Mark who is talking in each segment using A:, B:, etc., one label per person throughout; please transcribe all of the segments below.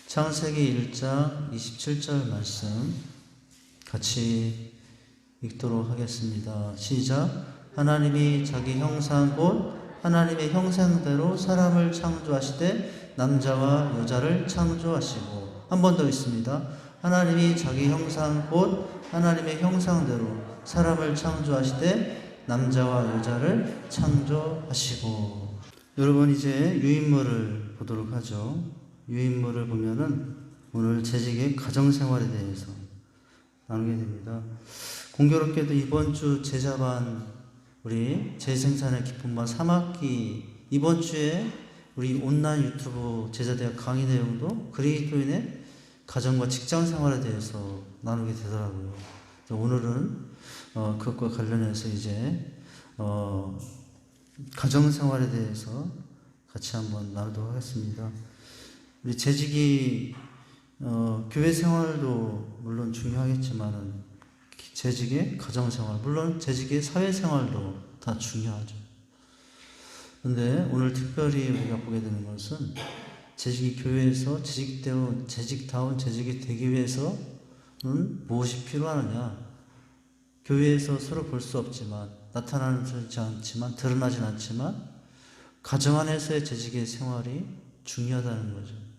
A: 창세기 1장 27절 말씀 같이 읽도록 하겠습니다. 시작. 하나님이 자기 형상 곧 하나님의 형상대로 사람을 창조하시되 남자와 여자를 창조하시고. 한 번 더 있습니다. 하나님이 자기 형상 곧 하나님의 형상대로 사람을 창조하시되 남자와 여자를 창조하시고. 여러분, 이제 유인물을 보도록 하죠. 유인물을 보면은 오늘 재직의 가정생활에 대해서 나누게 됩니다. 공교롭게도 이번 주 제자반, 우리 재생산의 기쁨반 3학기 이번 주에 우리 온라인 유튜브 제자대학 강의 내용도 그리스도인의 가정과 직장생활에 대해서 나누게 되더라고요. 오늘은 그것과 관련해서 이제 가정생활에 대해서 같이 한번 나누도록 하겠습니다. 우리 재직이 교회 생활도 물론 중요하겠지만은 재직의 가정생활, 물론 재직의 사회생활도 다 중요하죠. 그런데 오늘 특별히 우리가 보게 되는 것은 재직이 교회에서 재직다운 재직이 되기 위해서는 무엇이 필요하느냐. 교회에서 서로 볼 수 없지만, 나타나지 않지만, 드러나진 않지만 가정 안에서의 재직의 생활이 중요하다는 거죠.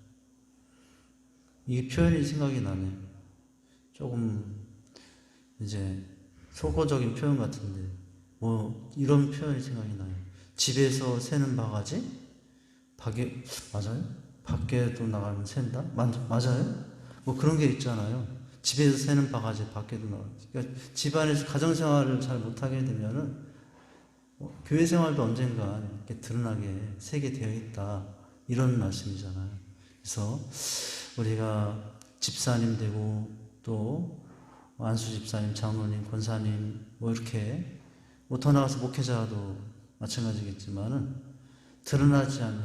A: 이 표현이 생각이 나네. 조금 이제 속어적인 표현 같은데 이런 표현이 생각이 나요. 집에서 새는 바가지 맞아요? 밖에도 나가면 샌다? 맞아요? 그런 게 있잖아요. 집에서 새는 바가지 밖에도 나가지. 그러니까 집안에서 가정생활을 잘 못하게 되면은 교회 생활도 언젠가 이렇게 드러나게 새게 되어 있다, 이런 말씀이잖아요. 그래서 우리가 집사님 되고 또 안수 집사님, 장로님, 권사님 이렇게 더 나가서 목회자도 마찬가지겠지만은 드러나지 않는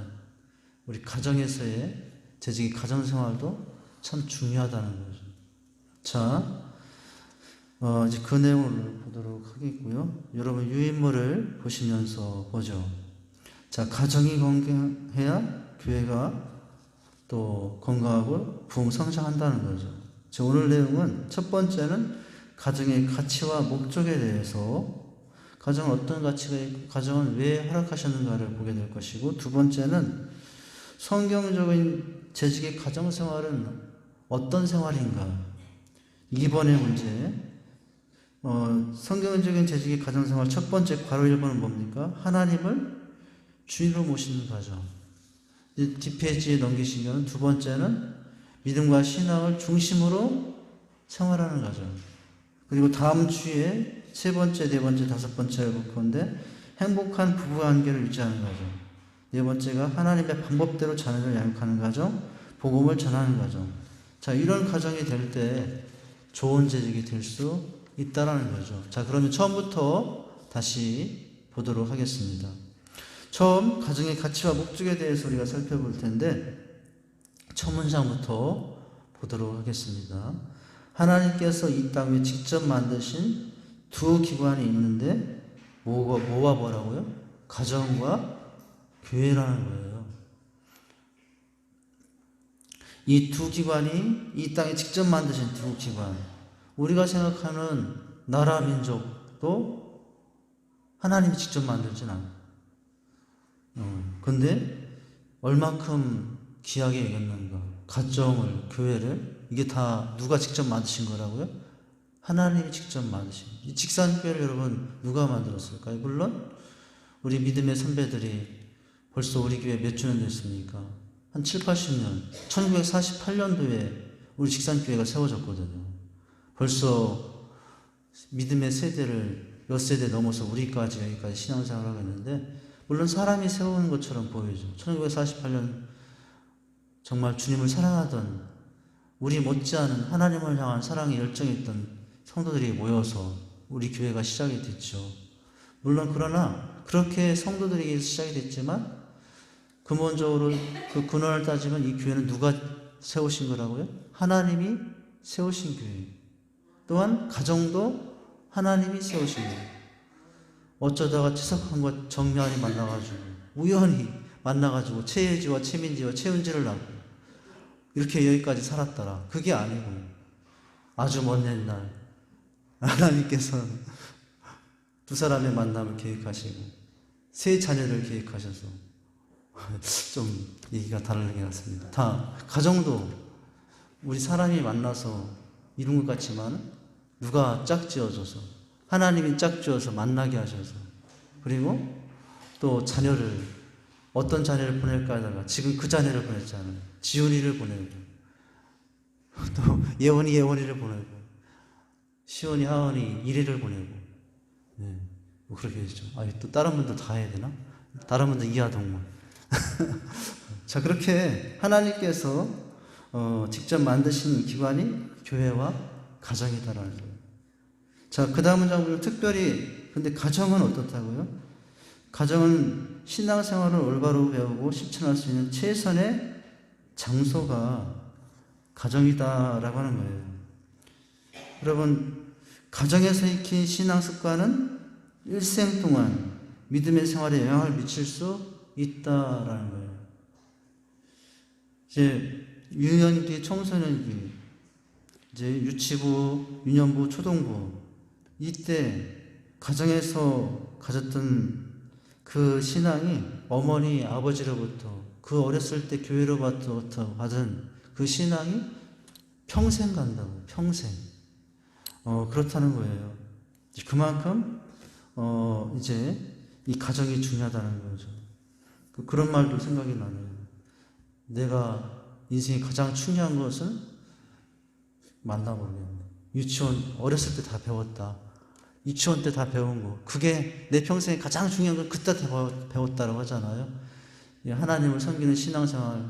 A: 우리 가정에서의 재직의 가정생활도 참 중요하다는 거죠. 자, 이제 그 내용을 보도록 하겠고요. 여러분 유인물을 보시면서 보죠. 자, 가정이 건강해야 교회가 또 건강하고 부흥 성장한다는 거죠. 자, 오늘 내용은 첫 번째는 가정의 가치와 목적에 대해서, 가정은 어떤 가치가 있고 가정은 왜 허락하셨는가를 보게 될 것이고, 두 번째는 성경적인 재직의 가정생활은 어떤 생활인가. 2번의 문제, 성경적인 재직의 가정생활 첫 번째 괄호 1번은 뭡니까? 하나님을 주인으로 모시는 가정. 뒷페이지에 넘기시면 두 번째는 믿음과 신앙을 중심으로 생활하는 가정. 그리고 다음 주에 세 번째, 네 번째, 다섯 번째를 볼 건데 행복한 부부관계를 유지하는 가정. 네 번째가 하나님의 방법대로 자녀를 양육하는 가정, 복음을 전하는 가정. 자, 이런 가정이 될 때 좋은 재직이 될 수 있다라는 거죠. 자, 그러면 처음부터 다시 보도록 하겠습니다. 처음 가정의 가치와 목적에 대해서 우리가 살펴볼 텐데 첫 문장부터 보도록 하겠습니다. 하나님께서 이 땅에 직접 만드신 두 기관이 있는데 뭐와 뭐라고요? 가정과 교회라는 거예요. 이 두 기관이 이 땅에 직접 만드신 두 기관, 우리가 생각하는 나라 민족도 하나님이 직접 만들진 않아요. 근데 얼만큼 귀하게 여겼는가. 가정을, 교회를, 이게 다 누가 직접 만드신 거라고요? 하나님이 직접 만드신. 이 직산교회를 여러분 누가 만들었을까요? 물론 우리 믿음의 선배들이 벌써 우리 교회 몇 주년 됐습니까? 한 7, 80년 1948년도에 우리 직산교회가 세워졌거든요. 벌써 믿음의 세대를 몇 세대 넘어서 우리까지 여기까지 신앙생활을 하고 있는데, 물론 사람이 세우는 것처럼 보이죠. 1948년 정말 주님을 사랑하던, 우리 못지않은 하나님을 향한 사랑에 열정이 있던 성도들이 모여서 우리 교회가 시작이 됐죠. 물론 그러나 그렇게 성도들이 시작이 됐지만 근본적으로 그 근원을 따지면 이 교회는 누가 세우신 거라고요? 하나님이 세우신 교회. 또한 가정도 하나님이 세우신 거예요. 어쩌다가 최석환과 정면이 만나가지고 우연히 만나가지고 최혜지와 최민지와 최은지를 낳고 이렇게 여기까지 살았더라. 그게 아니고 아주 먼 옛날 하나님께서 두 사람의 만남을 계획하시고 세 자녀를 계획하셔서 좀 얘기가 다르게 같습니다. 다 가정도 우리 사람이 만나서 이룬 것 같지만 누가 짝지어줘서 하나님이 짝지어서 만나게 하셔서 그리고 또 자녀를 어떤 자녀를 보낼까 하다가 지금 그 자녀를 보냈잖아요. 지훈이를 보내고 또 예원이를 보내고 시온이 하은이 이리를 보내고 네, 뭐 그렇게 되죠. 또 다른 분들 다 해야 되나? 다른 분들 이하동문 자 그렇게 하나님께서 직접 만드신 기관이 교회와 가정이다라는 거예요. 자 그 다음 문장 보면 특별히 근데 가정은 어떻다고요? 가정은 신앙생활을 올바로 배우고 실천할 수 있는 최선의 장소가 가정이다라고 하는 거예요. 여러분 가정에서 익힌 신앙 습관은 일생 동안 믿음의 생활에 영향을 미칠 수 있다라는 거예요. 이제 유년기, 청소년기, 이제 유치부, 유년부, 초등부 이때 가정에서 가졌던 그 신앙이 어머니, 아버지로부터 그 어렸을 때 교회로부터 받은 그 신앙이 평생 간다고, 평생. 그렇다는 거예요. 그만큼 이제 이 가정이 중요하다는 거죠. 그런 말도 생각이 나네요. 내가 인생에 가장 중요한 것은 만나보겠네. 유치원 어렸을 때 다 배웠다. 유치원 때 다 배운 거. 그게 내 평생에 가장 중요한 건 그때 배웠다라고 하잖아요. 하나님을 섬기는 신앙생활,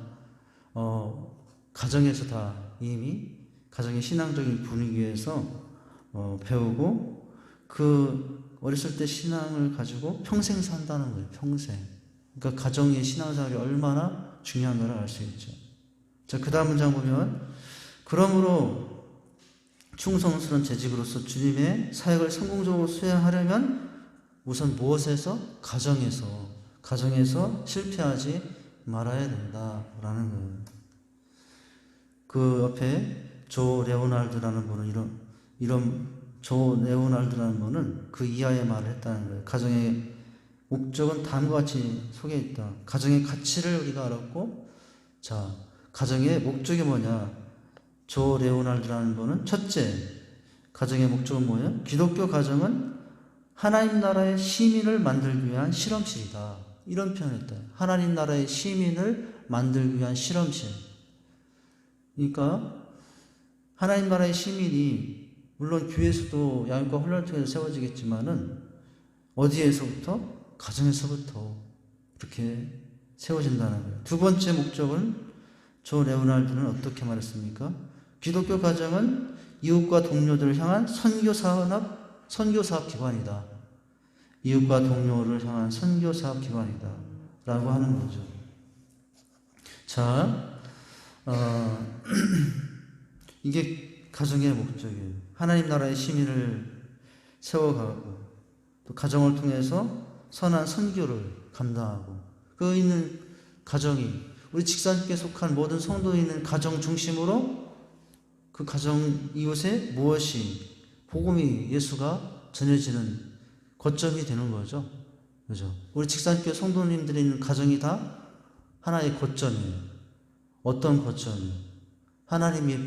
A: 가정에서 다 이미 가정의 신앙적인 분위기에서 배우고 그 어렸을 때 신앙을 가지고 평생 산다는 거예요. 평생. 그러니까 가정의 신앙생활이 얼마나 중요한가를 알 수 있죠. 자, 그 다음 문장 보면 그러므로 충성스러운 재직으로서 주님의 사역을 성공적으로 수행하려면 우선 무엇에서? 가정에서 실패하지 말아야 된다라는 거예요. 그 옆에 조 레오날드라는 분은 조 레오날드라는 분은 그 이하의 말을 했다는 거예요. 가정의 목적은 다음과 같이 속에 있다. 가정의 가치를 우리가 알았고, 자, 가정의 목적이 뭐냐? 조 레오날드라는 분은 첫째, 가정의 목적은 뭐예요? 기독교 가정은 하나님 나라의 시민을 만들기 위한 실험실이다. 이런 표현을 했다. 하나님 나라의 시민을 만들기 위한 실험실. 그러니까 하나님 나라의 시민이 물론 교회에서도 양육과 훈련을 통해서 세워지겠지만은 어디에서부터? 가정에서부터 이렇게 세워진다는 거예요. 두 번째 목적은 조 레오날드는 어떻게 말했습니까? 기독교 가정은 이웃과 동료들을 향한 선교사업 기관이다. 이웃과 동료를 향한 선교사업 기관이다. 라고 하는 거죠. 자, 이게 가정의 목적이에요. 하나님 나라의 시민을 세워가고 또 가정을 통해서 선한 선교를 감당하고 그 있는 가정이 우리 직사님께 속한 모든 성도에 있는 가정 중심으로 그 가정 이웃에 무엇이 복음이 예수가 전해지는 거점이 되는 거죠. 그죠? 우리 직사님께 성도님들이 있는 가정이 다 하나의 거점이에요. 어떤 거점이에요? 하나님이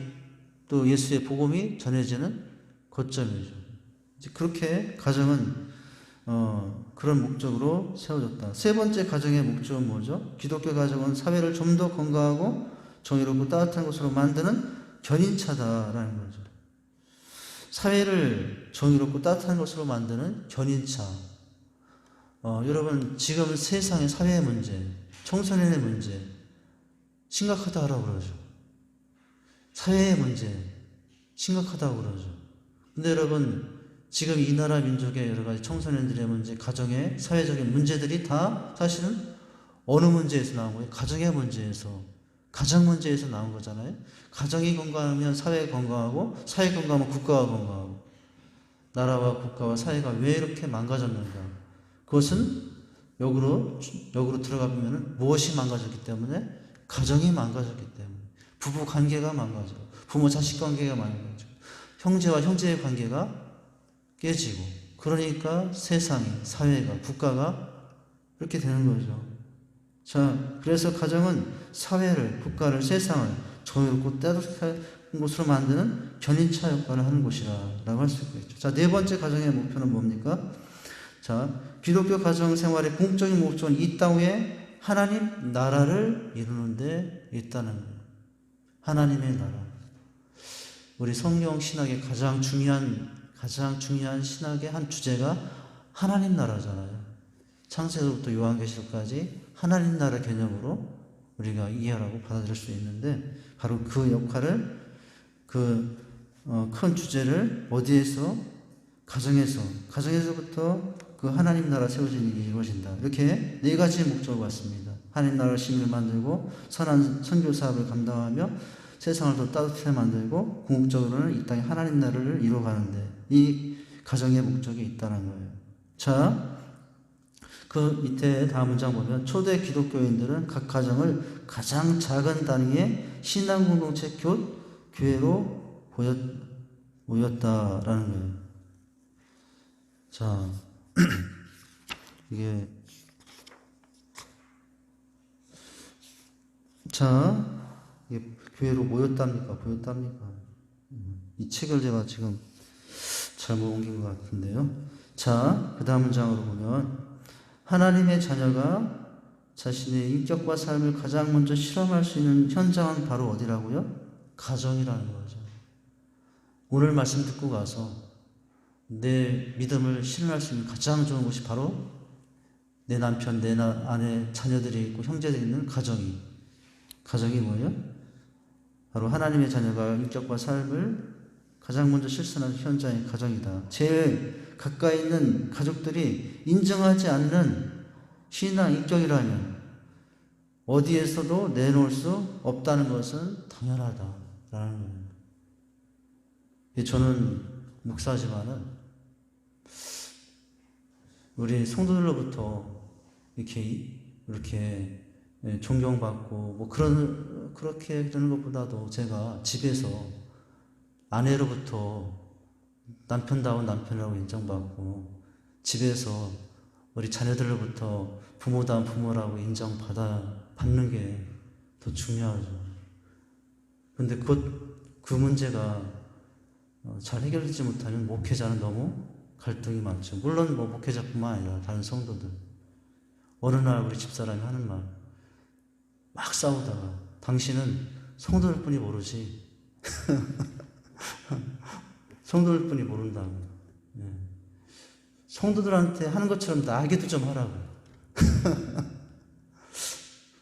A: 또 예수의 복음이 전해지는 거점이죠. 이제 그렇게 가정은 그런 목적으로 세워졌다. 세 번째 가정의 목적은 뭐죠? 기독교 가정은 사회를 좀 더 건강하고 정의롭고 따뜻한 곳으로 만드는 견인차다라는 거죠. 사회를 정의롭고 따뜻한 곳으로 만드는 견인차. 여러분 지금 세상의 사회의 문제, 청소년의 문제 심각하다고 그러죠. 사회의 문제 심각하다고 그러죠. 근데 여러분 지금 이 나라 민족의 여러 가지 청소년들의 문제, 가정의 사회적인 문제들이 다 사실은 어느 문제에서 나온 거예요? 가정의 문제에서, 가정 문제에서 나온 거잖아요. 가정이 건강하면 사회가 건강하고, 사회 건강하면 국가가 건강하고, 나라와 국가와 사회가 왜 이렇게 망가졌는가? 그것은 역으로 들어가 보면 무엇이 망가졌기 때문에? 가정이 망가졌기 때문에. 부부 관계가 망가져. 부모 자식 관계가 망가져. 형제와 형제의 관계가 깨지고. 그러니까 세상이, 사회가, 국가가 그렇게 되는 거죠. 자, 그래서 가정은 사회를, 국가를, 세상을 조용고 따뜻한 곳으로 만드는 견인차 역할을 하는 곳이라고 할 수 있겠죠. 자, 네 번째 가정의 목표는 뭡니까? 자, 기독교 가정 생활의 궁극적인 목적은 이 땅 위에 하나님 나라를 이루는 데 있다는 거예요. 하나님의 나라. 우리 성경 신학의 가장 중요한 신학의 한 주제가 하나님 나라잖아요. 창세기부터 요한계시록까지 하나님 나라 개념으로 우리가 이해하고 받아들일 수 있는데, 바로 그 역할을, 큰 주제를 어디에서? 가정에서부터 그 하나님 나라 세워지는 일이 이루어진다. 이렇게 네 가지 목적을 갖습니다. 하나님 나라 시민을 만들고 선한 선교 사업을 감당하며 세상을 더 따뜻하게 만들고, 궁극적으로는 이 땅에 하나님 나라를 이루어가는데 이 가정의 목적이 있다는 거예요. 자, 그 밑에 다음 문장 보면 초대 기독교인들은 각 가정을 가장 작은 단위의 신앙 공동체 교회로 모였다라는 거예요. 자, 이게 이게 교회로 모였답니까? 보였답니까? 이 책을 제가 지금 잘못 옮긴 것 같은데요. 자, 그 다음 문장으로 보면 하나님의 자녀가 자신의 인격과 삶을 가장 먼저 실험할 수 있는 현장은 바로 어디라고요? 가정이라는 거죠. 오늘 말씀 듣고 가서 내 믿음을 실현할 수 있는 가장 좋은 곳이 바로 내 남편, 내 아내, 자녀들이 있고 형제들이 있는 가정이 뭐예요? 바로 하나님의 자녀가 인격과 삶을 가장 먼저 실천하는 현장이 가정이다. 제일 가까이 있는 가족들이 인정하지 않는 신앙 인격이라면 어디에서도 내놓을 수 없다는 것은 당연하다라는 거예요. 저는 목사지만은 우리 성도들로부터 이렇게 존경받고 뭐 그렇게 되는 것보다도 제가 집에서 아내로부터 남편다운 남편이라고 인정받고, 집에서 우리 자녀들로부터 부모다운 부모라고 인정받는 게 더 중요하죠. 근데 그 문제가 잘 해결되지 못하면 목회자는 너무 갈등이 많죠. 물론 뭐 목회자뿐만 아니라 다른 성도들. 어느 날 우리 집사람이 하는 말, 막 싸우다가 당신은 성도일 뿐이 모르지 성도일 뿐이 모른다고. 성도들한테 하는 것처럼 나에게도 좀 하라고.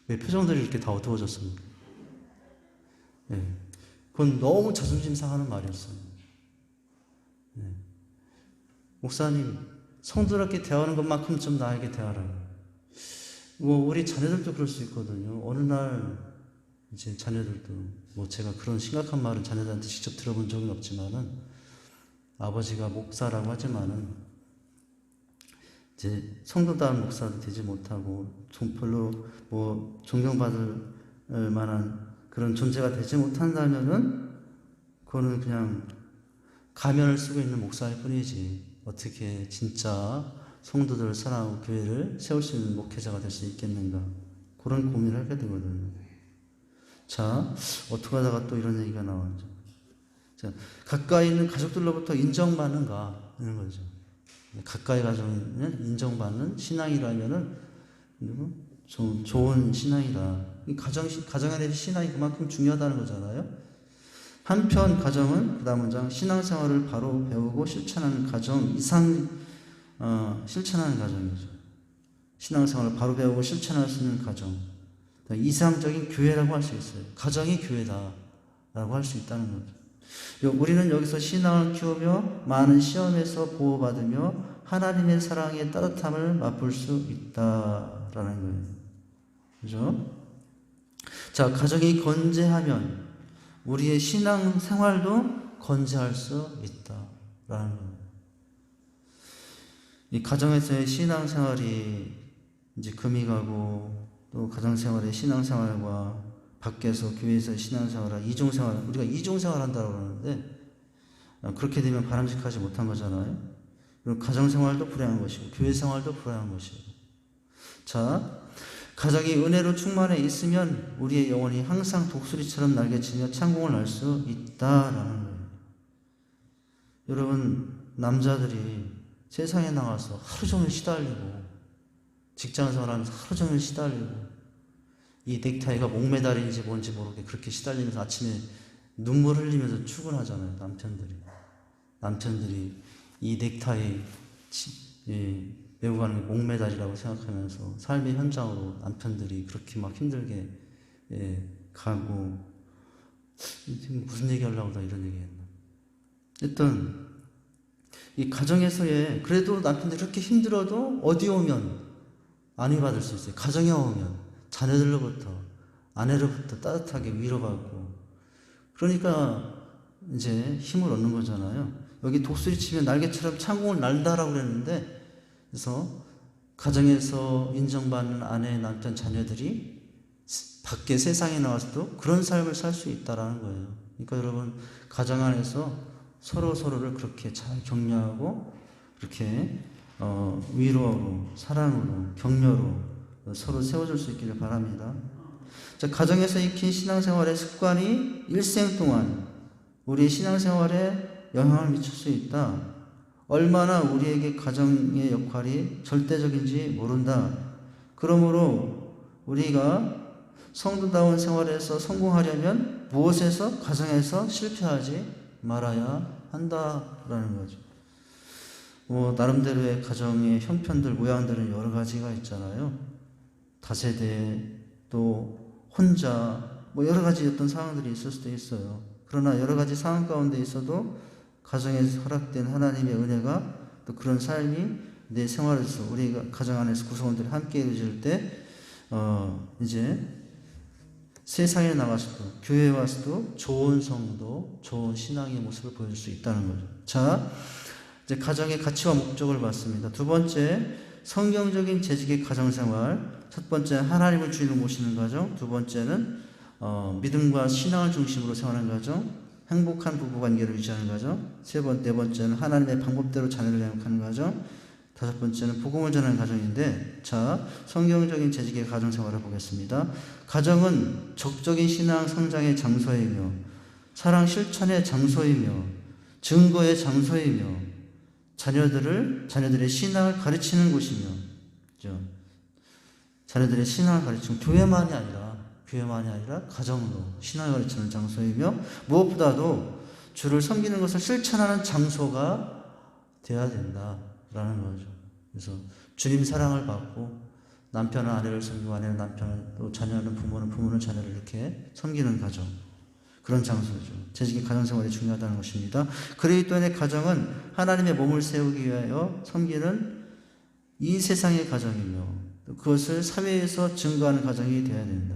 A: 왜 표정들이 이렇게 다 어두워졌습니까? 그건 너무 자존심 상하는 말이었어요. 목사님, 성도들한테 대하는 것만큼 좀 나에게 대하라고. 뭐 우리 자녀들도 그럴 수 있거든요. 어느 날 이제 자녀들도, 뭐 제가 그런 심각한 말은 자녀들한테 직접 들어본 적은 없지만은, 아버지가 목사라고 하지만은 이제 성도다운 목사도 되지 못하고 별로 뭐 존경받을 만한 그런 존재가 되지 못한다면은 그거는 그냥 가면을 쓰고 있는 목사일 뿐이지 어떻게 진짜 성도들을 사랑하고 교회를 세울 수 있는 목회자가 될 수 있겠는가, 그런 고민을 하게 되거든요. 자, 어떻게 하다가 또 이런 얘기가 나왔죠. 자, 가까이 있는 가족들로부터 인정받는가 이런 거죠. 가까이 가족은 인정받는 신앙이라면은 좋은 신앙이다. 가정에 대한 신앙이 그만큼 중요하다는 거잖아요. 한편 가정은, 그 다음 문장, 신앙생활을 바로 배우고 실천하는 가정 실천하는 가정이죠. 신앙생활을 바로 배우고 실천할 수 있는 가정, 이상적인 교회라고 할 수 있어요. 가정이 교회다라고 할 수 있다는 거죠. 우리는 여기서 신앙을 키우며 많은 시험에서 보호받으며 하나님의 사랑의 따뜻함을 맛볼 수 있다라는 거예요. 그죠? 자, 가정이 건재하면 우리의 신앙 생활도 건재할 수 있다라는 거예요. 이 가정에서의 신앙 생활이 이제 금이 가고, 또 가정 생활의 신앙 생활과 밖에서 교회에서 신앙생활을 이중생활, 우리가 이중생활 한다고 그러는데 그렇게 되면 바람직하지 못한 거잖아요. 그리고 가정생활도 불행한 것이고 교회생활도 불행한 것이고. 자, 가정이 은혜로 충만해 있으면 우리의 영혼이 항상 독수리처럼 날개치며 창공을 날 수 있다라는 거예요. 여러분, 남자들이 세상에 나가서 하루 종일 시달리고 직장생활하면서 하루 종일 시달리고 이 넥타이가 목메달인지 뭔지 모르게 그렇게 시달리면서 아침에 눈물 흘리면서 출근하잖아요. 남편들이 이 넥타이 메고 가는 게 목메달이라고 생각하면서 삶의 현장으로 남편들이 그렇게 막 힘들게 가고. 지금 무슨 얘기 하려고 다 이런 얘기 했나. 일단 이 가정에서의 그래도 남편들이 그렇게 힘들어도 어디 오면 안위 받을 수 있어요. 가정에 오면 자녀들로부터 아내로부터 따뜻하게 위로받고. 그러니까 이제 힘을 얻는 거잖아요. 여기 독수리 치면 날개처럼 창공을 날다라고 그랬는데, 그래서 가정에서 인정받는 아내, 남편, 자녀들이 밖에 세상에 나와서도 그런 삶을 살 수 있다라는 거예요. 그러니까 여러분, 가정 안에서 서로를 그렇게 잘 격려하고 이렇게 위로하고 사랑으로 격려로 서로 세워줄 수 있기를 바랍니다. 자, 가정에서 익힌 신앙생활의 습관이 일생 동안 우리의 신앙생활에 영향을 미칠 수 있다. 얼마나 우리에게 가정의 역할이 절대적인지 모른다. 그러므로 우리가 성도다운 생활에서 성공하려면 무엇에서 가정에서 실패하지 말아야 한다라는 거죠. 나름대로의 가정의 형편들, 모양들은 여러 가지가 있잖아요. 다세대, 또 혼자, 여러 가지 어떤 상황들이 있을 수도 있어요. 그러나 여러 가지 상황 가운데 있어도 가정에서 허락된 하나님의 은혜가 또 그런 삶이 내 생활에서 우리가 가정 안에서 구성원들이 함께 이루어질 때 이제 세상에 나가서도 교회에 와서도 좋은 성도, 좋은 신앙의 모습을 보여줄 수 있다는 거죠. 자, 이제 가정의 가치와 목적을 봤습니다. 두 번째, 성경적인 재직의 가정생활. 첫 번째는 하나님을 주인으로 모시는 가정. 두 번째는 믿음과 신앙을 중심으로 생활하는 가정. 행복한 부부관계를 유지하는 가정. 네 번째는 하나님의 방법대로 자녀를 양육하는 가정. 다섯 번째는 복음을 전하는 가정인데, 자, 성경적인 재직의 가정생활을 보겠습니다. 가정은 적적인 신앙 성장의 장소이며 사랑 실천의 장소이며 증거의 장소이며 자녀들의 신앙을 가르치는 곳이며, 그죠? 자녀들의 신앙을 가르치는 교회만이 아니라 가정으로 신앙을 가르치는 장소이며 무엇보다도 주를 섬기는 것을 실천하는 장소가 되어야 된다라는 거죠. 그래서 주님 사랑을 받고 남편은 아내를 섬기고 아내는 남편을, 또 자녀는 부모는 자녀를 이렇게 섬기는 가정, 그런 장소죠. 재직의 가정생활이 중요하다는 것입니다. 그리스도인의 가정은 하나님의 몸을 세우기 위하여 섬기는 이 세상의 가정이며 그것을 사회에서 증거하는 가정이 되어야 된다.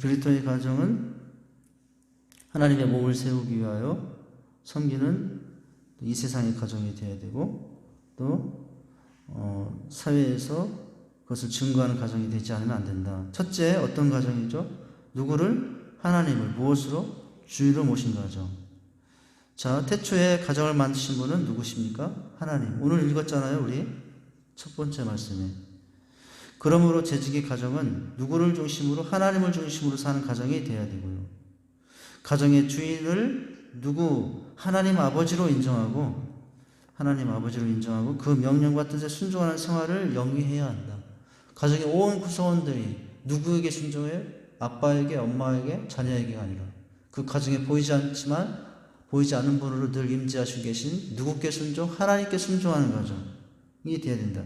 A: 그리스도의 가정은 하나님의 몸을 세우기 위하여 섬기는 이 세상의 가정이 되어야 되고, 또 사회에서 그것을 증거하는 가정이 되지 않으면 안 된다. 첫째, 어떤 가정이죠? 누구를? 하나님을. 무엇으로? 주인으로 모신 가정. 자, 태초에 가정을 만드신 분은 누구십니까? 하나님. 오늘 읽었잖아요, 우리 첫 번째 말씀에. 그러므로 재직의 가정은 누구를 중심으로? 하나님을 중심으로 사는 가정이 되어야 되고요. 가정의 주인을 하나님 아버지로 인정하고 그 명령과 뜻에 순종하는 생활을 영위해야 한다. 가정의 온 구성원들이 누구에게 순종해요? 아빠에게, 엄마에게, 자녀에게가 아니라 그 가정에 보이지 않는 분으로 늘 임재하시고 계신 누구께 순종? 하나님께 순종하는 가정이 되어야 된다.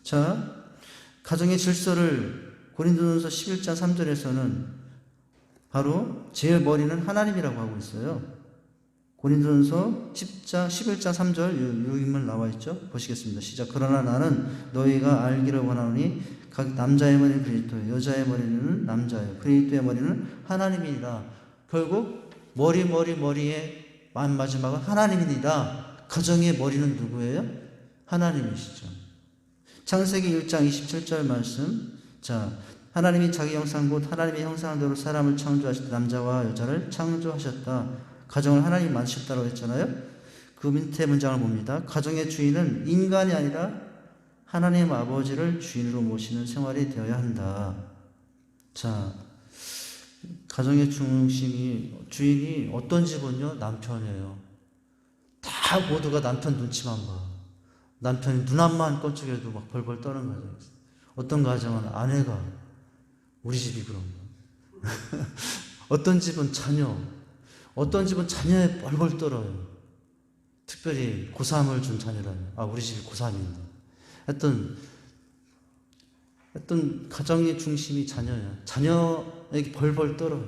A: 자, 가정의 질서를 고린도전서 11장 3절에서는 바로 제일 머리는 하나님이라고 하고 있어요. 고린도전서 11장 3절 유인물 나와 있죠. 보시겠습니다. 시작. 그러나 나는 너희가 알기를 원하노니 각 남자의 머리는 그리스도요 여자의 머리는 남자요 그리스도의 머리는 하나님이니라. 결국 머리의 마지막은 하나님이니라. 가정의 머리는 누구예요? 하나님이시죠. 창세기 1장 27절 말씀. 자, 하나님이 자기 형상 곧 하나님의 형상대로 사람을 창조하셨다. 남자와 여자를 창조하셨다. 가정을 하나님이 만드셨다고 했잖아요. 그 밑에 문장을 봅니다. 가정의 주인은 인간이 아니라 하나님 아버지를 주인으로 모시는 생활이 되어야 한다. 자, 가정의 주인이 어떤 집은요? 남편이에요. 다 모두가 남편 눈치만 봐. 남편이 눈 앞만 깜짝해도 막 벌벌 떠는 가정이 있어요. 어떤 가정은 아내가 우리 집이 그런 거. 어떤 집은 자녀, 어떤 집은 자녀에 벌벌 떨어요. 특별히 고3을 준 자녀라면, 우리 집이 고3인데. 어떤 가정의 중심이 자녀야. 자녀에게 벌벌 떨어요.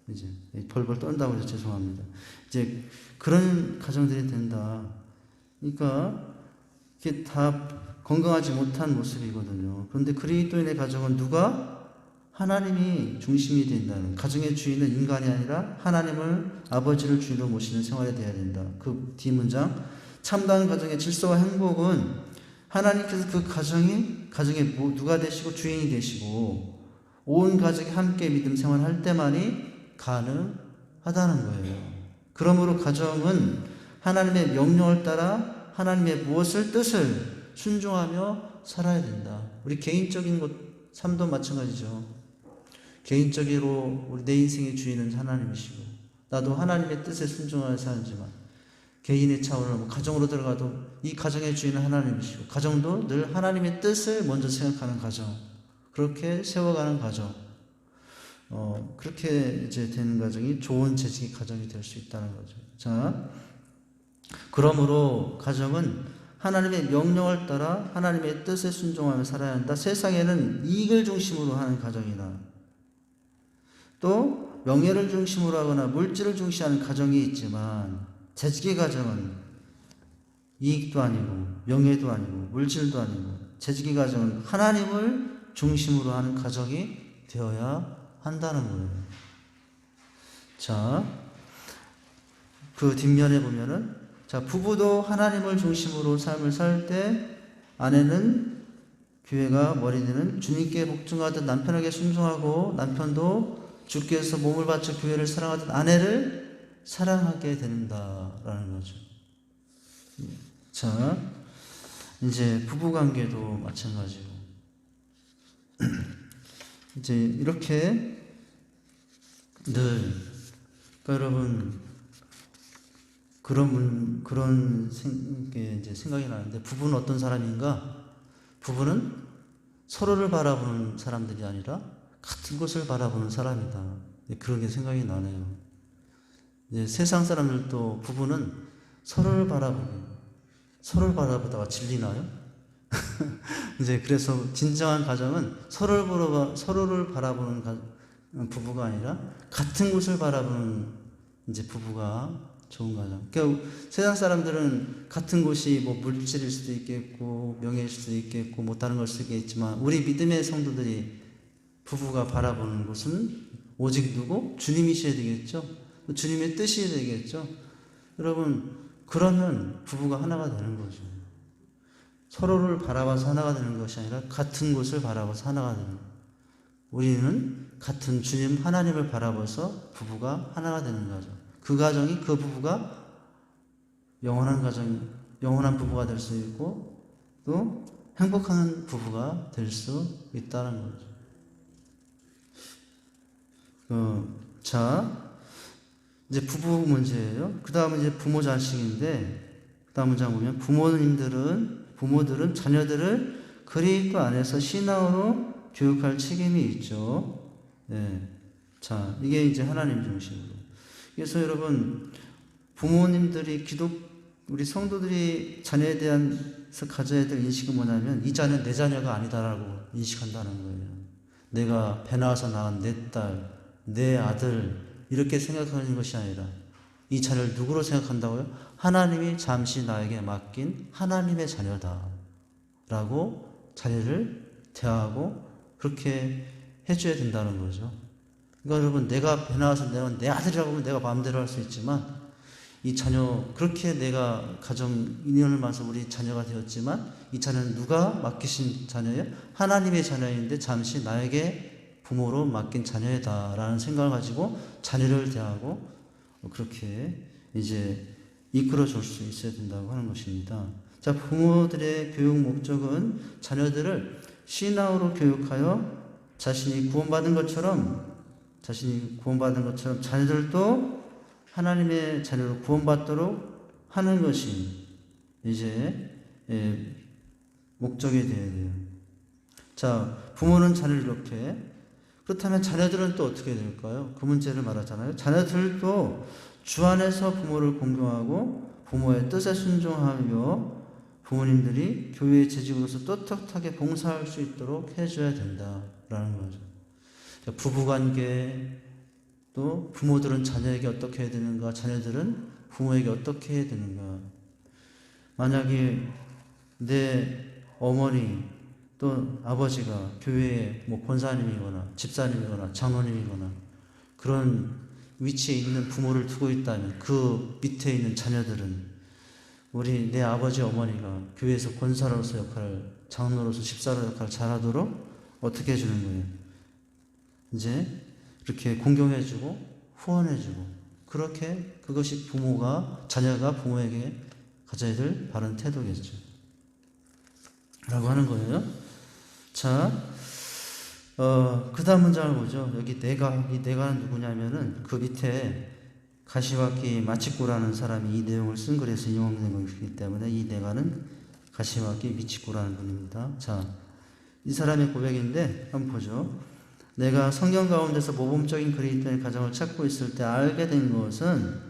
A: 이제 벌벌 떤다고 해서 죄송합니다. 이제 그런 가정들이 된다. 그러니까 이게 다 건강하지 못한 모습이거든요. 그런데 그리스도인의 가정은 누가? 하나님이 중심이 된다는, 가정의 주인은 인간이 아니라 하나님을 아버지를 주인으로 모시는 생활이 되어야 된다. 그 뒷문장, 참다운 가정의 질서와 행복은 하나님께서 그 가정에 누가 되시고 주인이 되시고 온 가족이 함께 믿음 생활할 때만이 가능하다는 거예요. 그러므로 가정은 하나님의 명령을 따라 하나님의 무엇을 뜻을 순종하며 살아야 된다. 우리 개인적인 삶도 마찬가지죠. 개인적으로 우리 내 인생의 주인은 하나님이시고 나도 하나님의 뜻에 순종하여 살지만 개인의 차원으로 가정으로 들어가도 이 가정의 주인은 하나님이시고 가정도 늘 하나님의 뜻을 먼저 생각하는 가정, 그렇게 세워가는 가정, 그렇게 이제 되는 가정이 좋은 재직의 가정이 될 수 있다는 거죠. 자, 그러므로 가정은 하나님의 명령을 따라 하나님의 뜻에 순종하며 살아야 한다. 세상에는 이익을 중심으로 하는 가정이나 또 명예를 중심으로 하거나 물질을 중시하는 가정이 있지만 재직의 가정은 이익도 아니고 명예도 아니고 물질도 아니고 재직의 가정은 하나님을 중심으로 하는 가정이 되어야 한다는 거예요. 자, 그 뒷면에 보면은 부부도 하나님을 중심으로 삶을 살 때 아내는 교회가 머리는 주님께 복종하듯 남편에게 순종하고 남편도 주께서 몸을 바쳐 교회를 사랑하듯 아내를 사랑하게 된다라는 거죠. 자, 이제 부부관계도 마찬가지고 이제 이렇게 늘 그러니까 여러분 그런 이제 생각이 나는데 부부는 어떤 사람인가? 부부는 서로를 바라보는 사람들이 아니라 같은 곳을 바라보는 사람이다. 그런 게 생각이 나네요. 이제 세상 사람들도 부부는 서로를 바라보다가 질리나요? 이제 그래서 진정한 가정은 서로를 바라보는 부부가 아니라 같은 곳을 바라보는 이제 부부가 좋은 가정. 그러니까 세상 사람들은 같은 곳이 뭐 물질일 수도 있겠고 명예일 수도 있겠고 뭐 다른 걸 수도 있겠지만 우리 믿음의 성도들이 부부가 바라보는 곳은 오직 누구? 주님이셔야 되겠죠. 주님의 뜻이 되겠죠. 여러분 그러면 부부가 하나가 되는 거죠. 서로를 바라봐서 하나가 되는 것이 아니라 같은 곳을 바라봐서 하나가 되는 거예요. 우리는 같은 주님 하나님을 바라봐서 부부가 하나가 되는 거죠. 그 부부가 영원한 가정, 영원한 부부가 될 수 있고 또 행복한 부부가 될 수 있다는 거죠. 자, 이제 부부 문제예요. 그 다음은 이제 부모 자식인데, 그 다음 문장 보면 부모들은 자녀들을 그리스도 안에서 신앙으로 교육할 책임이 있죠. 네. 자, 이게 이제 하나님 중심으로. 그래서 여러분, 부모님들이 우리 성도들이 자녀에 대해서 가져야 될 인식은 뭐냐면, 이 자녀는 내 자녀가 아니다라고 인식한다는 거예요. 내가 배 나와서 낳은 내 딸, 내 아들, 이렇게 생각하는 것이 아니라, 이 자녀를 누구로 생각한다고요? 하나님이 잠시 나에게 맡긴 하나님의 자녀다. 라고 자녀를 대하고 그렇게 해줘야 된다는 거죠. 그러니까 여러분, 내가 배 나와서 내 아들이라고 하면 내가 마음대로 할 수 있지만, 이 자녀, 그렇게 내가 가정 인연을 맞아서 우리 자녀가 되었지만, 이 자녀는 누가 맡기신 자녀예요? 하나님의 자녀인데 잠시 나에게 부모로 맡긴 자녀이다라는 생각을 가지고 자녀를 대하고 그렇게 이제 이끌어 줄 수 있어야 된다고 하는 것입니다. 자, 부모들의 교육 목적은 자녀들을 신앙으로 교육하여 자신이 구원받은 것처럼 자녀들도 하나님의 자녀로 구원받도록 하는 것이 이제 목적이 되어야 돼요. 자, 부모는 자녀를 이렇게, 그렇다면 자녀들은 또 어떻게 될까요? 그 문제를 말하잖아요. 자녀들도 주 안에서 부모를 공경하고 부모의 뜻에 순종하며 부모님들이 교회의 재직으로서 떳떳하게 봉사할 수 있도록 해줘야 된다라는 거죠. 부부관계, 또 부모들은 자녀에게 어떻게 해야 되는가, 자녀들은 부모에게 어떻게 해야 되는가. 만약에 내 어머니 또 아버지가 교회에 권사님이거나 집사님이거나 장로님이거나 그런 위치에 있는 부모를 두고 있다면 그 밑에 있는 자녀들은 내 아버지 어머니가 교회에서 권사로서 역할을, 장로로서 집사로 역할을 잘하도록 어떻게 해주는 거예요? 이제 이렇게 공경해주고 후원해주고, 그렇게 그것이 자녀가 부모에게 가져야 될 바른 태도겠죠. 라고 하는 거예요. 자, 그 다음 문장을 보죠. 여기 이 내가는 누구냐면은 그 밑에 가시와키 마치코라는 사람이 이 내용을 쓴 글에서 인용된 것이기 때문에 이 내가는 가시와키 미치코라는 분입니다. 자, 이 사람의 고백인데 한번 보죠. 내가 성경 가운데서 모범적인 그리스도인의 가정을 찾고 있을 때 알게 된 것은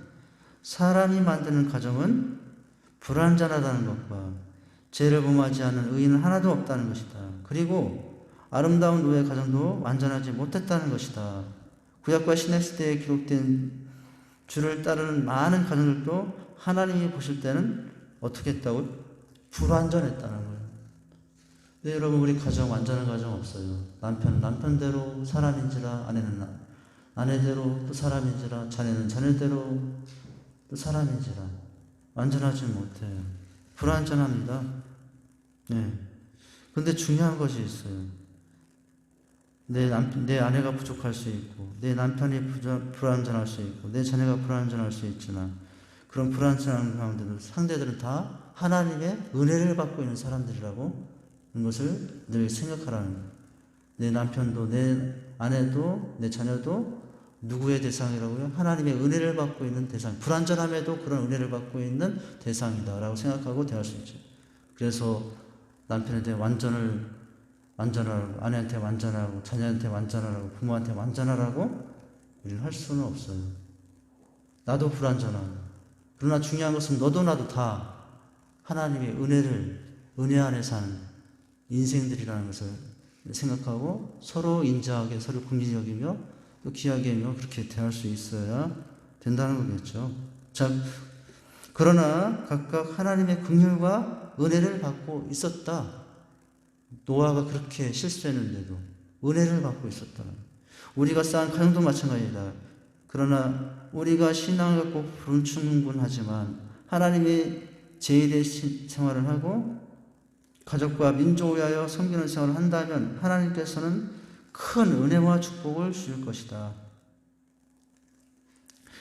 A: 사람이 만드는 가정은 불완전하다는 것과 죄를 범하지 않은 의인은 하나도 없다는 것이다. 그리고 아름다운 노예 가정도 완전하지 못했다는 것이다. 구약과 신약 시대에 기록된 주를 따르는 많은 가정들도 하나님이 보실 때는 어떻게 했다고? 불완전했다는 거예요. 네, 여러분, 우리 가정 완전한 가정 없어요. 남편은 남편대로 사람인지라, 아내는 아내대로 또 사람인지라, 자녀는 자녀대로 또 사람인지라 완전하지 못해요. 불완전합니다. 네. 근데 중요한 것이 있어요. 내 아내가 부족할 수 있고, 내 남편이 불완전할 수 있고, 내 자녀가 불완전할 수 있지만, 그런 불완전한 가운데도 상대들은 다 하나님의 은혜를 받고 있는 사람들이라고 하는 것을 늘 생각하라는 거예요. 내 남편도, 내 아내도, 내 자녀도 누구의 대상이라고요? 하나님의 은혜를 받고 있는 대상. 불완전함에도 그런 은혜를 받고 있는 대상이다라고 생각하고 대할 수 있죠. 그래서 남편한테 완전하라고, 아내한테 완전하라고, 자녀한테 완전하라고, 부모한테 완전하라고 우리는 할 수는 없어요. 나도 불완전하고. 그러나 중요한 것은 너도 나도 다 하나님의 은혜 안에 사는 인생들이라는 것을 생각하고 서로 인자하게, 서로 긍휼히 여기며 또 귀하게 여기며 그렇게 대할 수 있어야 된다는 거겠죠. 자, 그러나 각각 하나님의 긍휼과 은혜를 받고 있었다. 노아가 그렇게 실수했는데도 은혜를 받고 있었다. 우리가 쌓은 가정도 마찬가지다. 그러나 우리가 신앙을 갖고 불충분하지만 하나님의 제일의 생활을 하고 가족과 민족을 위하여 섬기는 생활을 한다면 하나님께서는 큰 은혜와 축복을 주실 것이다.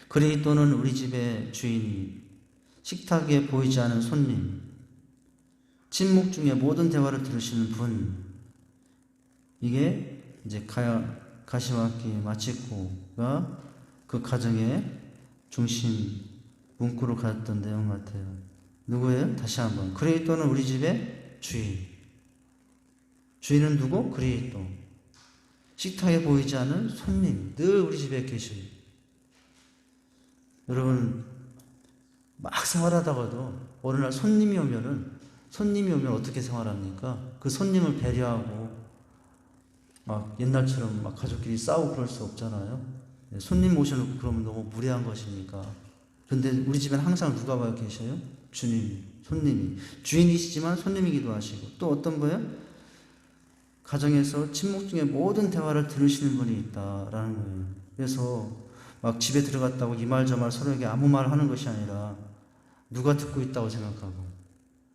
A: 그리스도는 우리 집의 주인이, 식탁에 보이지 않은 손님, 침묵 중에 모든 대화를 들으시는 분, 이게 이제 가시와키 마치코가 그 가정의 중심 문구로 가졌던 내용 같아요. 누구예요? 다시 한번. 그리스도는 우리 집의 주인. 주인은 누구? 그리스도. 식탁에 보이지 않은 손님, 늘 우리 집에 계시고. 여러분, 막 생활하다가도 어느 날 손님이 오면 어떻게 생활합니까? 그 손님을 배려하고 막 옛날처럼 막 가족끼리 싸우고 그럴 수 없잖아요. 손님 모셔놓고 그러면 너무 무례한 것이니까. 그런데 우리 집에는 항상 누가 와 계셔요? 주님이, 손님이. 주인이시지만 손님이기도 하시고. 또 어떤 거예요? 가정에서 침묵 중에 모든 대화를 들으시는 분이 있다라는 거예요. 그래서 막 집에 들어갔다고 이 말 저 말 서로에게 아무 말 하는 것이 아니라 누가 듣고 있다고 생각하고,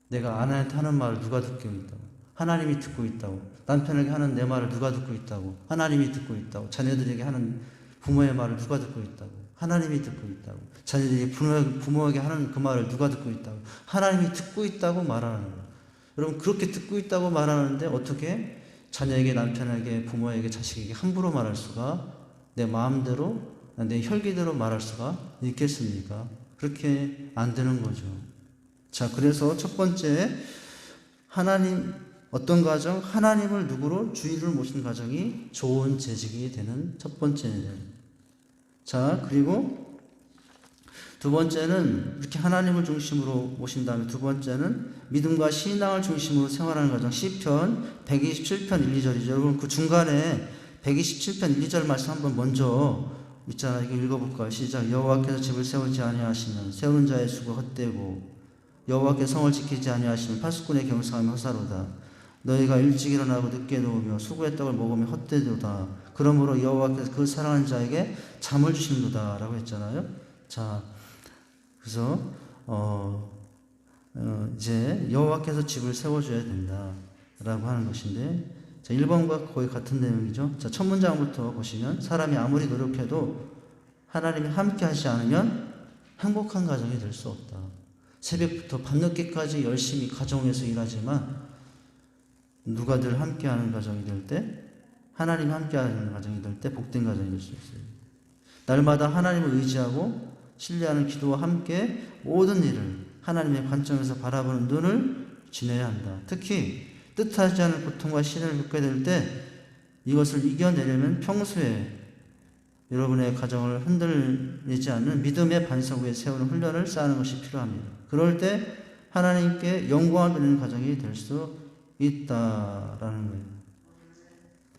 A: 내가 아내한테 하는 말을 누가 듣고 있다고, 하나님이 듣고 있다고. 남편에게 하는 내 말을 누가 듣고 있다고. 하나님이 듣고 있다고. 자녀들에게 하는 부모의 말을 누가 듣고 있다고. 하나님이 듣고 있다고. 자녀들이 부모에게 하는 그 말을 누가 듣고 있다고. 하나님이 듣고 있다고 말하는 거예요. 여러분, 그렇게 듣고 있다고 말하는데 어떻게 자녀에게, 남편에게, 부모에게, 자식에게 함부로 말할 수가, 내 마음대로, 내 혈기대로 말할 수가 있겠습니까? 그렇게 안 되는 거죠. 자, 그래서 첫 번째, 하나님, 어떤 가정? 하나님을 누구로? 주인을 모신 가정이 좋은 재직이 되는 첫 번째예요. 자, 그리고 두 번째는 이렇게 하나님을 중심으로 모신 다음에 두 번째는 믿음과 신앙을 중심으로 생활하는 가정. 시편 127편 1, 2절이죠. 여러분, 그 중간에 127편 1, 2절 말씀 한번 먼저 있잖아요. 이거 읽어볼까요? 시작. 여호와께서 집을 세우지 아니하시면 세우는 자의 수고 헛되고 여호와께서 성을 지키지 아니하시면 파수꾼의 경상함이 허사로다. 너희가 일찍 일어나고 늦게 누우며 수고의 떡을 먹으며 헛되도다. 그러므로 여호와께서 그 사랑하는 자에게 잠을 주시는도다 라고 했잖아요. 자, 그래서 이제 여호와께서 집을 세워줘야 된다 라고 하는 것인데, 자, 1번과 거의 같은 내용이죠. 자, 첫 문장부터 보시면 사람이 아무리 노력해도 하나님이 함께 하지 않으면 행복한 가정이 될 수 없다. 새벽부터 밤늦게까지 열심히 가정에서 일하지만 누가 늘 함께하는 가정이 될 때, 하나님이 함께하는 가정이 될 때 복된 가정이 될 수 있어요. 날마다 하나님을 의지하고 신뢰하는 기도와 함께 모든 일을 하나님의 관점에서 바라보는 눈을 지녀야 한다. 특히 뜻하지 않은 고통과 시련을 겪게 될 때 이것을 이겨내려면 평소에 여러분의 가정을 흔들리지 않는 믿음의 반석 위에 세우는 훈련을 쌓는 것이 필요합니다. 그럴 때 하나님께 영광을 드리는 가정이 될 수 있다라는 거예요.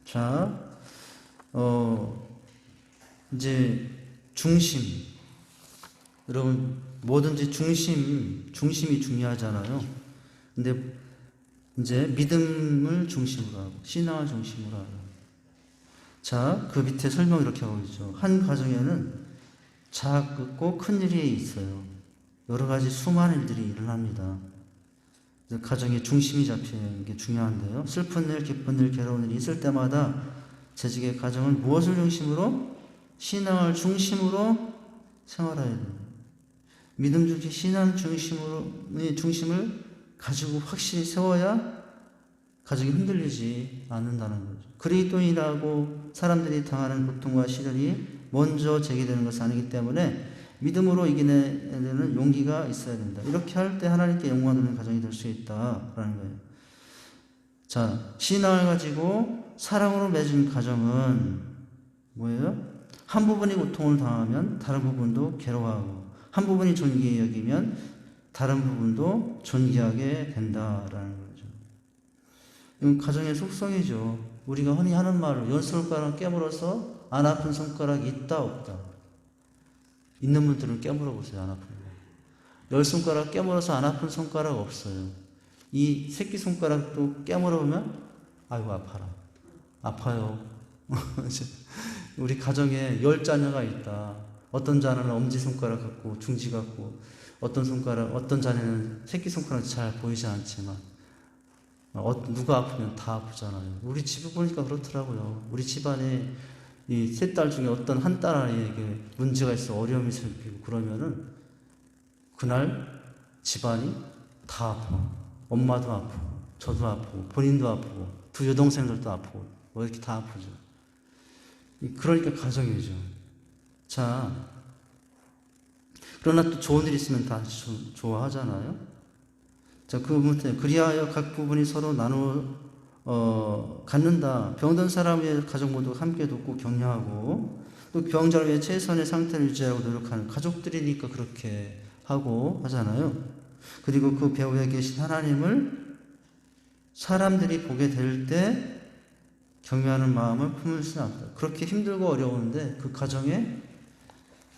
A: 자, 이제 중심. 여러분, 뭐든지 중심이 중요하잖아요. 근데 이제 믿음을 중심으로 하고 신앙을 중심으로 하고. 자, 그 밑에 설명 이렇게 하고 있죠. 한 가정에는 작고 큰 일이 있어요. 여러 가지 수많은 일들이 일어납니다. 가정의 중심이 잡히는 게 중요한데요. 슬픈 일, 기쁜 일, 괴로운 일이 있을 때마다 재직의 가정은 무엇을 중심으로? 신앙을 중심으로 생활해야 됩니다. 믿음 중심, 신앙 중심을 가지고 확실히 세워야 가정이 흔들리지 않는다는 거죠. 그리스도인이라고 사람들이 당하는 고통과 시련이 먼저 제기되는 것은 아니기 때문에 믿음으로 이겨내는 용기가 있어야 된다. 이렇게 할 때 하나님께 영광 돌리는 가정이 될 수 있다라는 거예요. 자, 신앙을 가지고 사랑으로 맺은 가정은 뭐예요? 한 부분이 고통을 당하면 다른 부분도 괴로워하고, 한 부분이 존귀히 여기면 다른 부분도 존귀하게 된다라는 거죠. 이건 가정의 속성이죠. 우리가 흔히 하는 말로 열 손가락 깨물어서 안 아픈 손가락이 있다 없다. 있는 분들은 깨물어 보세요. 안 아픈 거. 10손가락 깨물어서 안 아픈 손가락 없어요. 이 새끼손가락도 깨물어 보면 아이고 아파라. 아파요. 우리 가정에 10자녀가 있다. 어떤 자녀는 엄지손가락 같고 중지 같고, 어떤 자녀는 새끼손가락이 잘 보이지 않지만 누가 아프면 다 아프잖아요. 우리 집을 보니까 그렇더라고요. 우리 집안에 이 세 딸 중에 어떤 한 딸 아이에게 문제가 있어 어려움이 생기고 그러면은 그날 집안이 다 아파. 엄마도 아프고 저도 아프고 본인도 아프고 두 여동생들도 아프고 뭐 이렇게 다 아프죠. 그러니까 가정이죠. 자, 그러나 또 좋은 일 있으면 다 좋아하잖아요. 자, 그 부분에 그리하여 각 부분이 서로 갖는다. 병든 사람의 가족 모두 함께 돕고 격려하고, 또 병자를 위해 최선의 상태를 유지하고 노력하는 가족들이니까 그렇게 하고 하잖아요. 그리고 그 배후에 계신 하나님을 사람들이 보게 될 때 경외하는 마음을 품을 수는 없다. 그렇게 힘들고 어려운데 그 가정에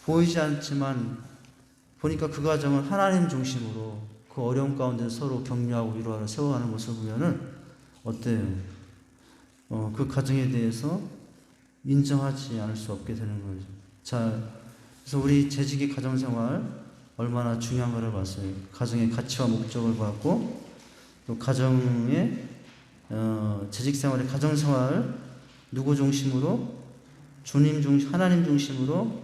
A: 보이지 않지만 보니까 그 가정은 하나님 중심으로 그 어려움 가운데 서로 격려하고 위로하러 세워가는 모습을 보면은 어때요? 그 가정에 대해서 인정하지 않을 수 없게 되는 거죠. 자, 그래서 우리 재직의 가정생활 얼마나 중요한 것을 봤어요. 가정의 가치와 목적을 봤고, 또 가정의 재직 생활의 가정 생활 누구 중심으로? 주님 중심, 하나님 중심으로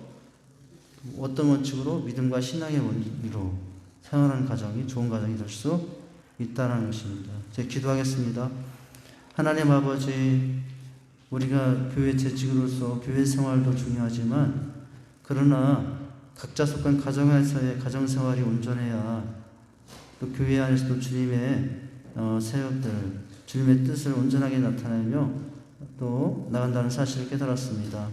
A: 어떤 원칙으로? 믿음과 신앙의 원리로 생활하는 가정이 좋은 가정이 될 수 있다는 것입니다. 제가 기도하겠습니다. 하나님 아버지, 우리가 교회 재직으로서 교회 생활도 중요하지만 그러나 각자 속한 가정에서의 가정생활이 온전해야 또 교회 안에서도 주님의 사역들, 주님의 뜻을 온전하게 나타내며 또 나간다는 사실을 깨달았습니다.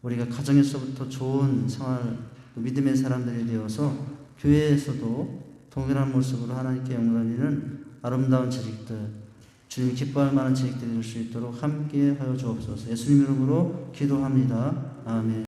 A: 우리가 가정에서부터 좋은 생활, 믿음의 사람들이 되어서 교회에서도 동일한 모습으로 하나님께 영광드리는 아름다운 재직들, 주님이 기뻐할 만한 재직들이 될 수 있도록 함께 하여 주옵소서. 예수님 이름으로 기도합니다. 아멘.